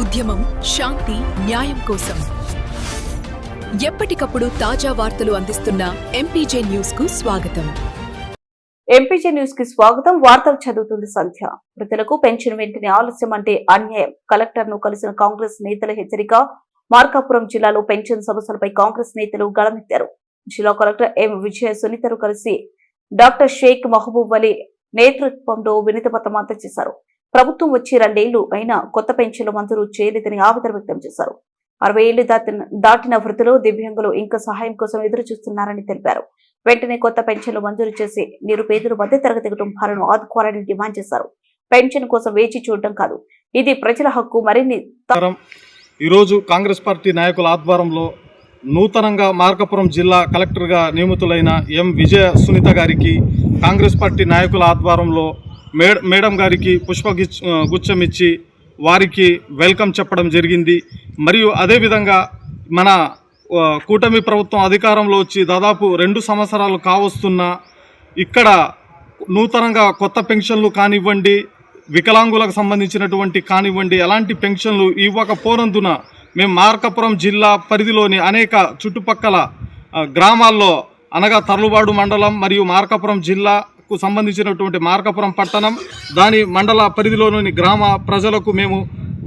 ఉద్యమం శాంతి న్యాయం కోసం ఎప్పటికప్పుడు తాజా వార్తలు అందిస్తున్న ఎంపీజే న్యూస్ కు స్వాగతం. ఎంపీజే న్యూస్ కి స్వాగతం. వార్తలు చదువుతుంది సంధ్య. వృద్ధులకు పెన్షన్ వెంటనే ఆలస్యం అంటే అన్యాయం. కలెక్టర్ ను కలిసిన కాంగ్రెస్ నేతల హెచ్చరిక. మార్కాపురం జిల్లాలో పెన్షన్ సమస్యలపై కాంగ్రెస్ నేతలు గళమెత్తారు. జిల్లా కలెక్టర్ ఎం విజయ సునీతను కలిసి డాక్టర్ షేక్ మహబూబ్ అలీ నేతృత్వంలో వినతిపత్రం అందజేశారు. ప్రభుత్వం వచ్చి 2 ఏళ్లు అయినా కొత్త పెన్షన్లు మంజూరు చేయలేదని ఆవేదన వ్యక్తం చేశారు. 60 ఏళ్లు దాటిన వృద్ధులు, దివ్యాంగులు ఇంకా సహాయం కోసం ఎదురు చూస్తున్నారని తెలిపారు. వెంటనే కొత్త పెన్షన్లు మంజూరు చేసి నిరుపేదలు మధ్యతరగతి కుటుంబాలను ఆదుకోవాలని డిమాండ్ చేశారు. పెన్షన్ కోసం వేచి చూడటం కాదు, ఇది ప్రజల హక్కు. మరిన్ని ఈరోజు కాంగ్రెస్ పార్టీ నాయకుల ఆధ్వర్యంలో నూతనంగా మార్కాపురం జిల్లా కలెక్టర్గా నియమితులైన ఎం విజయ సునీత గారికి కాంగ్రెస్ పార్టీ నాయకుల ఆధ్వర్యంలో మేడం గారికి పుష్పగుచ్చం ఇచ్చి వారికి వెల్కమ్ చెప్పడం జరిగింది. మరియు అదేవిధంగా మన కూటమి ప్రభుత్వం అధికారంలో వచ్చి దాదాపు 2 సంవత్సరాలు కావస్తున్నా ఇక్కడ నూతనంగా కొత్త పెన్షన్లు కానివ్వండి, వికలాంగులకు సంబంధించినటువంటి కానివ్వండి, ఎలాంటి పెన్షన్లు ఇవ్వకపోనందున మేము మార్కాపురం జిల్లా పరిధిలోని అనేక చుట్టుపక్కల గ్రామాల్లో అనగా తర్లుబాడు మండలం మరియు మార్కాపురం జిల్లాకు సంబంధించినటువంటి మార్కాపురం పట్టణం దాని మండల పరిధిలోని గ్రామ ప్రజలకు మేము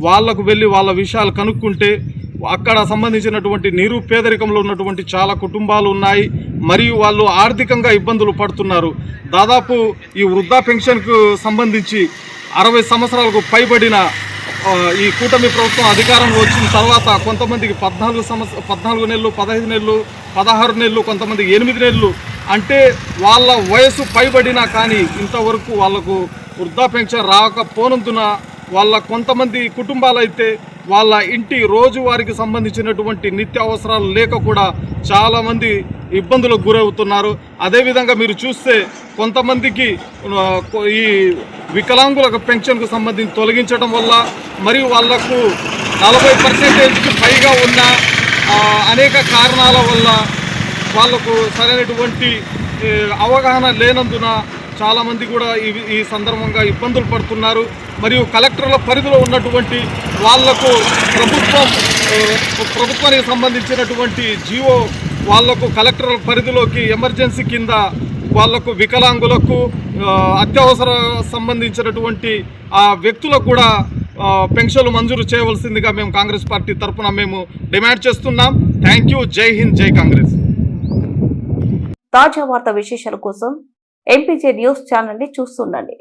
వాళ్లకు వెళ్ళి వాళ్ళ విషయాలు కనుక్కుంటే అక్కడ సంబంధించినటువంటి నిరుపేదరికంలో ఉన్నటువంటి చాలా కుటుంబాలు ఉన్నాయి. మరియు వాళ్ళు ఆర్థికంగా ఇబ్బందులు పడుతున్నారు. దాదాపు ఈ వృద్ధా పెన్షన్కు సంబంధించి 60 సంవత్సరాలకు పైబడిన ఈ కూటమి ప్రభుత్వం అధికారంలో వచ్చిన తర్వాత కొంతమందికి 14 నెలలు, 15 నెలలు, 16 నెలలు, కొంతమందికి 8 నెలలు, అంటే వాళ్ళ వయసు పైబడినా కానీ ఇంతవరకు వాళ్లకు వృద్ధా పెన్షన్ రాకపోనందున వాళ్ళ కొంతమంది కుటుంబాలైతే వాళ్ళ ఇంటి రోజువారికి సంబంధించినటువంటి నిత్య అవసరాలు లేక కూడా చాలామంది ఇబ్బందులకు గురవుతున్నారు. అదేవిధంగా మీరు చూస్తే కొంతమందికి ఈ వికలాంగులకు పెన్షన్కు సంబంధించి తొలగించడం వల్ల మరియు వాళ్లకు 40%కి పైగా ఉన్న అనేక కారణాల వల్ల వాళ్లకు సరైనటువంటి అవగాహన లేనందున చాలామంది కూడా ఈ సందర్భంగా ఇబ్బందులు పడుతున్నారు. మరియు కలెక్టర్ల పరిధిలో ఉన్నటువంటి వాళ్లకు ప్రభుత్వానికి సంబంధించినటువంటి జీవో వాళ్లకు కలెక్టర్ల పరిధిలోకి ఎమర్జెన్సీ కింద వాళ్లకు వికలాంగులకు అత్యవసర సంబంధించినటువంటి ఆ వ్యక్తులకు కూడా పెన్షన్లు మంజూరు చేయవలసిందిగా మేము కాంగ్రెస్ పార్టీ తరఫున మేము డిమాండ్ చేస్తున్నాం. Thank you. జై హింద్, జై కాంగ్రెస్. తాజా వార్తా విశేషాల కోసం ఎంపీజే న్యూస్ ఛానల్ ని చూస్తుండండి.